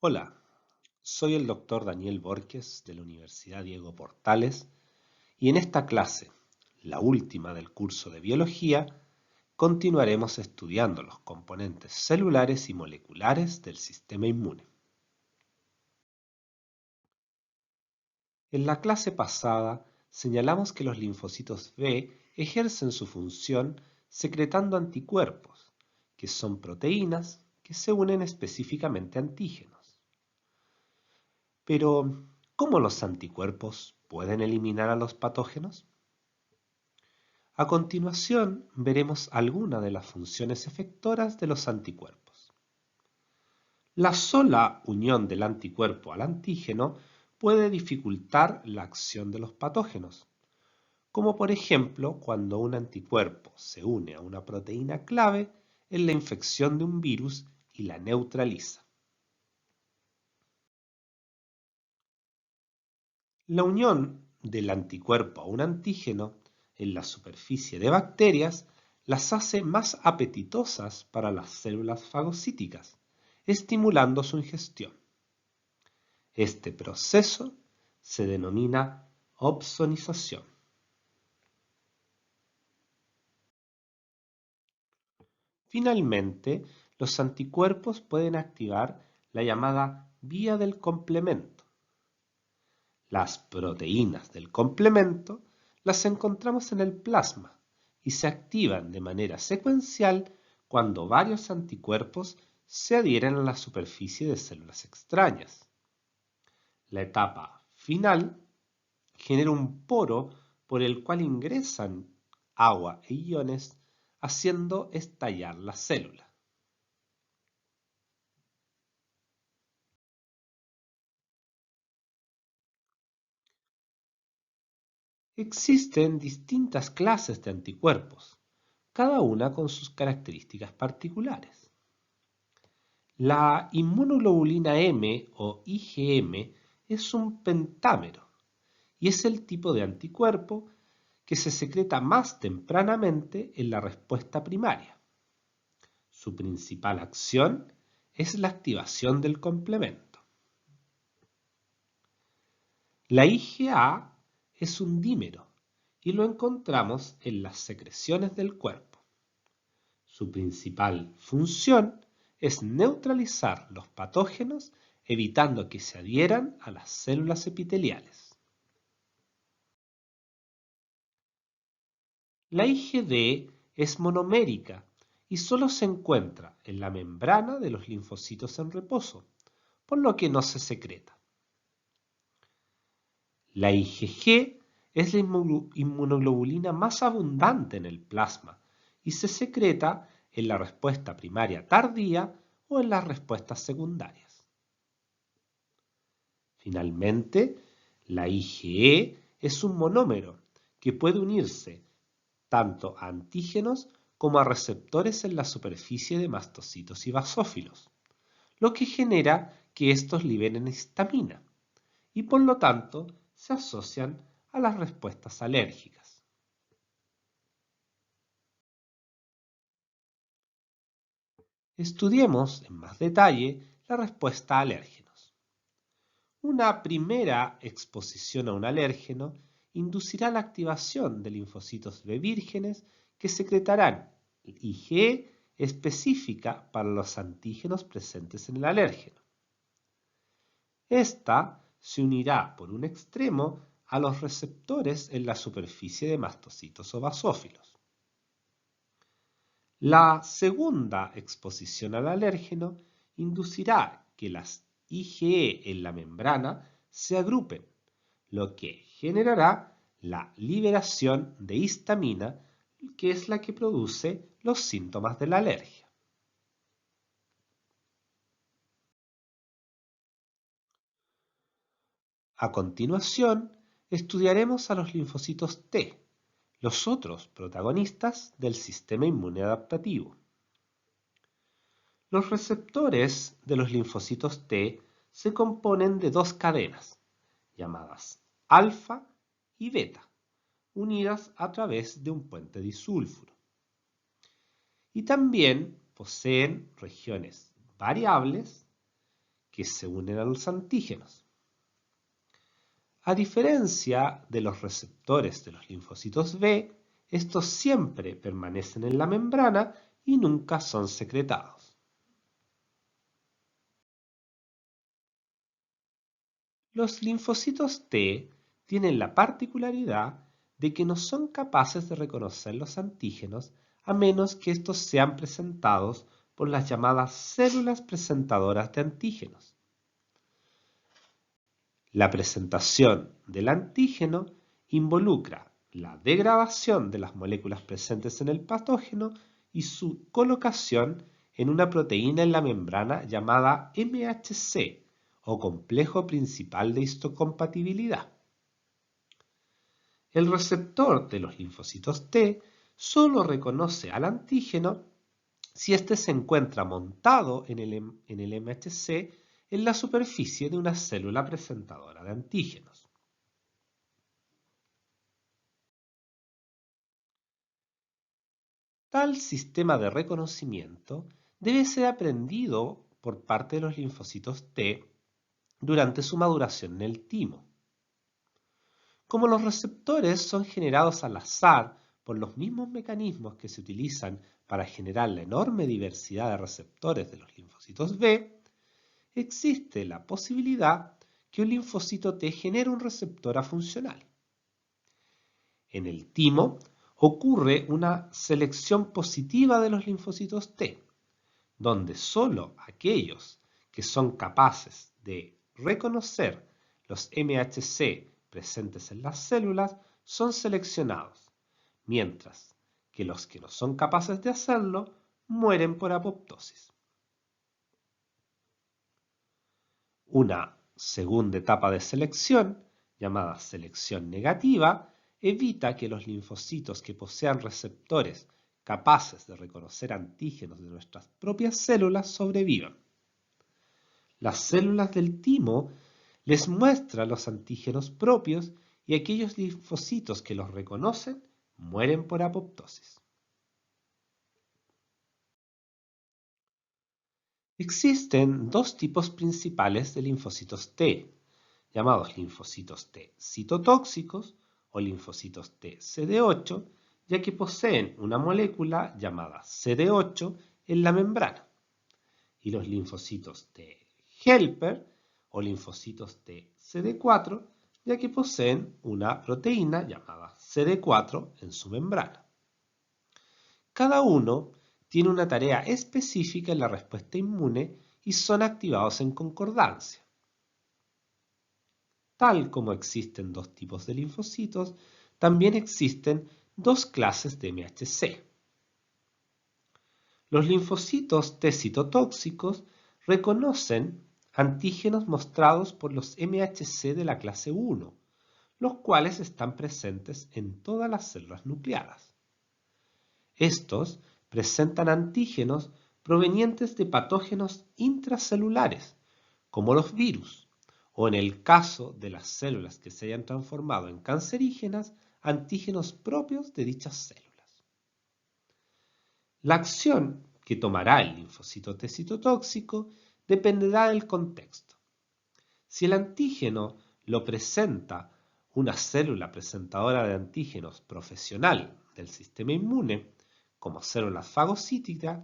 Hola, soy el doctor Daniel Borges de la Universidad Diego Portales y en esta clase, la última del curso de biología, continuaremos estudiando los componentes celulares y moleculares del sistema inmune. En la clase pasada señalamos que los linfocitos B ejercen su función secretando anticuerpos, que son proteínas que se unen específicamente a antígenos. Pero, ¿cómo los anticuerpos pueden eliminar a los patógenos? A continuación, veremos algunas de las funciones efectoras de los anticuerpos. La sola unión del anticuerpo al antígeno puede dificultar la acción de los patógenos, como por ejemplo cuando un anticuerpo se une a una proteína clave en la infección de un virus y la neutraliza. La unión del anticuerpo a un antígeno en la superficie de bacterias las hace más apetitosas para las células fagocíticas, estimulando su ingestión. Este proceso se denomina opsonización. Finalmente, los anticuerpos pueden activar la llamada vía del complemento. Las proteínas del complemento las encontramos en el plasma y se activan de manera secuencial cuando varios anticuerpos se adhieren a la superficie de células extrañas. La etapa final genera un poro por el cual ingresan agua e iones, haciendo estallar la célula. Existen distintas clases de anticuerpos, cada una con sus características particulares. La inmunoglobulina M o IgM es un pentámero y es el tipo de anticuerpo que se secreta más tempranamente en la respuesta primaria. Su principal acción es la activación del complemento. La IgA es un dímero y lo encontramos en las secreciones del cuerpo. Su principal función es neutralizar los patógenos evitando que se adhieran a las células epiteliales. La IgD es monomérica y solo se encuentra en la membrana de los linfocitos en reposo, por lo que no se secreta. La IgG es la inmunoglobulina más abundante en el plasma y se secreta en la respuesta primaria tardía o en las respuestas secundarias. Finalmente, la IgE es un monómero que puede unirse tanto a antígenos como a receptores en la superficie de mastocitos y basófilos, lo que genera que estos liberen histamina y por lo tanto se asocian a las respuestas alérgicas. Estudiemos en más detalle la respuesta a alérgenos. Una primera exposición a un alérgeno inducirá la activación de linfocitos B vírgenes que secretarán IgE específica para los antígenos presentes en el alérgeno. Esta se unirá por un extremo a los receptores en la superficie de mastocitos o basófilos. La segunda exposición al alérgeno inducirá que las IgE en la membrana se agrupen, lo que generará la liberación de histamina, que es la que produce los síntomas de la alergia. A continuación, estudiaremos a los linfocitos T, los otros protagonistas del sistema inmune adaptativo. Los receptores de los linfocitos T se componen de dos cadenas, llamadas alfa y beta, unidas a través de un puente disulfuro. Y también poseen regiones variables que se unen a los antígenos. A diferencia de los receptores de los linfocitos B, estos siempre permanecen en la membrana y nunca son secretados. Los linfocitos T tienen la particularidad de que no son capaces de reconocer los antígenos a menos que estos sean presentados por las llamadas células presentadoras de antígenos. La presentación del antígeno involucra la degradación de las moléculas presentes en el patógeno y su colocación en una proteína en la membrana llamada MHC o complejo principal de histocompatibilidad. El receptor de los linfocitos T solo reconoce al antígeno si éste se encuentra montado en el MHC en la superficie de una célula presentadora de antígenos. Tal sistema de reconocimiento debe ser aprendido por parte de los linfocitos T durante su maduración en el timo. Como los receptores son generados al azar por los mismos mecanismos que se utilizan para generar la enorme diversidad de receptores de los linfocitos B, existe la posibilidad que un linfocito T genere un receptor afuncional. En el timo ocurre una selección positiva de los linfocitos T, donde solo aquellos que son capaces de reconocer los MHC presentes en las células son seleccionados, mientras que los que no son capaces de hacerlo mueren por apoptosis. Una segunda etapa de selección, llamada selección negativa, evita que los linfocitos que posean receptores capaces de reconocer antígenos de nuestras propias células sobrevivan. Las células del timo les muestran los antígenos propios y aquellos linfocitos que los reconocen mueren por apoptosis. Existen dos tipos principales de linfocitos T, llamados linfocitos T citotóxicos o linfocitos T CD8, ya que poseen una molécula llamada CD8 en la membrana, y los linfocitos T helper o linfocitos T CD4, ya que poseen una proteína llamada CD4 en su membrana. Cada uno tiene una tarea específica en la respuesta inmune y son activados en concordancia. Tal como existen dos tipos de linfocitos, también existen dos clases de MHC. Los linfocitos T citotóxicos reconocen antígenos mostrados por los MHC de la clase 1, los cuales están presentes en todas las células nucleadas. Estos presentan antígenos provenientes de patógenos intracelulares, como los virus, o en el caso de las células que se hayan transformado en cancerígenas, antígenos propios de dichas células. La acción que tomará el linfocito T citotóxico dependerá del contexto. Si el antígeno lo presenta una célula presentadora de antígenos profesional del sistema inmune, como células fagocíticas,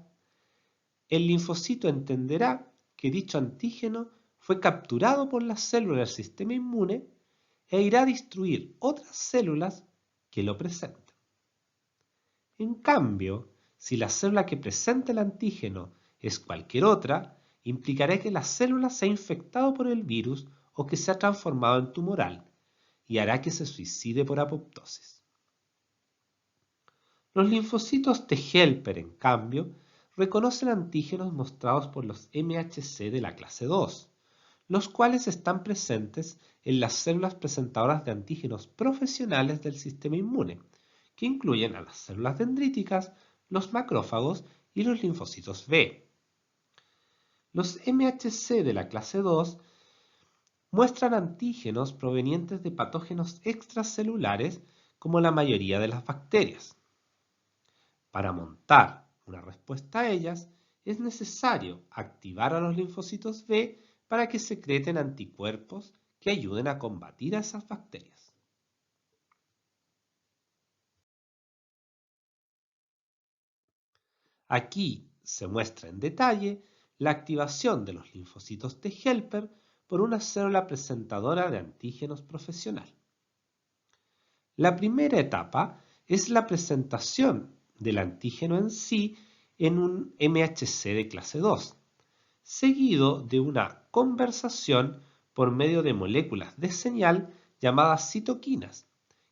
el linfocito entenderá que dicho antígeno fue capturado por las células del sistema inmune e irá a destruir otras células que lo presenten. En cambio, si la célula que presenta el antígeno es cualquier otra, implicará que la célula se ha infectado por el virus o que se ha transformado en tumoral y hará que se suicide por apoptosis. Los linfocitos T helper, en cambio, reconocen antígenos mostrados por los MHC de la clase 2, los cuales están presentes en las células presentadoras de antígenos profesionales del sistema inmune, que incluyen a las células dendríticas, los macrófagos y los linfocitos B. Los MHC de la clase 2 muestran antígenos provenientes de patógenos extracelulares como la mayoría de las bacterias. Para montar una respuesta a ellas, es necesario activar a los linfocitos B para que secreten anticuerpos que ayuden a combatir a esas bacterias. Aquí se muestra en detalle la activación de los linfocitos T helper por una célula presentadora de antígenos profesional. La primera etapa es la presentación del antígeno en sí en un MHC de clase 2, seguido de una conversación por medio de moléculas de señal llamadas citoquinas,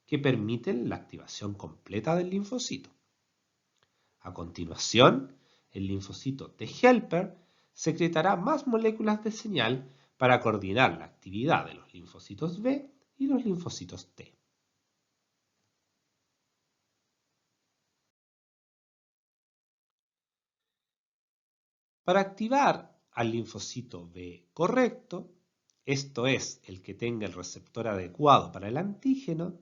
que permiten la activación completa del linfocito. A continuación, el linfocito T helper secretará más moléculas de señal para coordinar la actividad de los linfocitos B y los linfocitos T. Para activar al linfocito B correcto, esto es, el que tenga el receptor adecuado para el antígeno,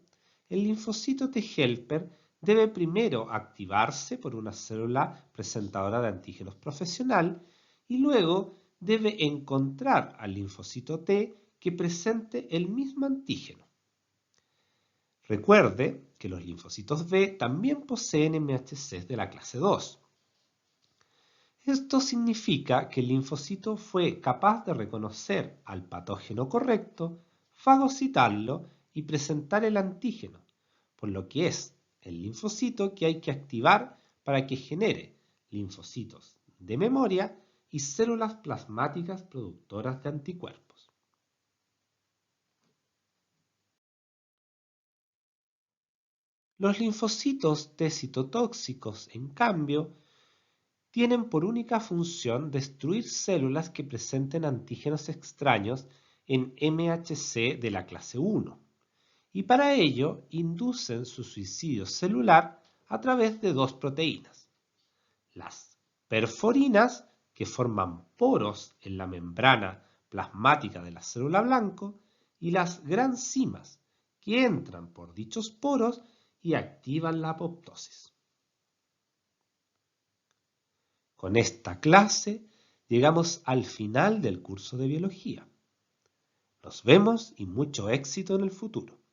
el linfocito T helper debe primero activarse por una célula presentadora de antígenos profesional y luego debe encontrar al linfocito T que presente el mismo antígeno. Recuerde que los linfocitos B también poseen MHCs de la clase 2. Esto significa que el linfocito fue capaz de reconocer al patógeno correcto, fagocitarlo y presentar el antígeno, por lo que es el linfocito que hay que activar para que genere linfocitos de memoria y células plasmáticas productoras de anticuerpos. Los linfocitos T citotóxicos, en cambio, tienen por única función destruir células que presenten antígenos extraños en MHC de la clase 1, y para ello inducen su suicidio celular a través de dos proteínas, las perforinas, que forman poros en la membrana plasmática de la célula blanco, y las granzimas, que entran por dichos poros y activan la apoptosis. Con esta clase llegamos al final del curso de biología. Nos vemos y mucho éxito en el futuro.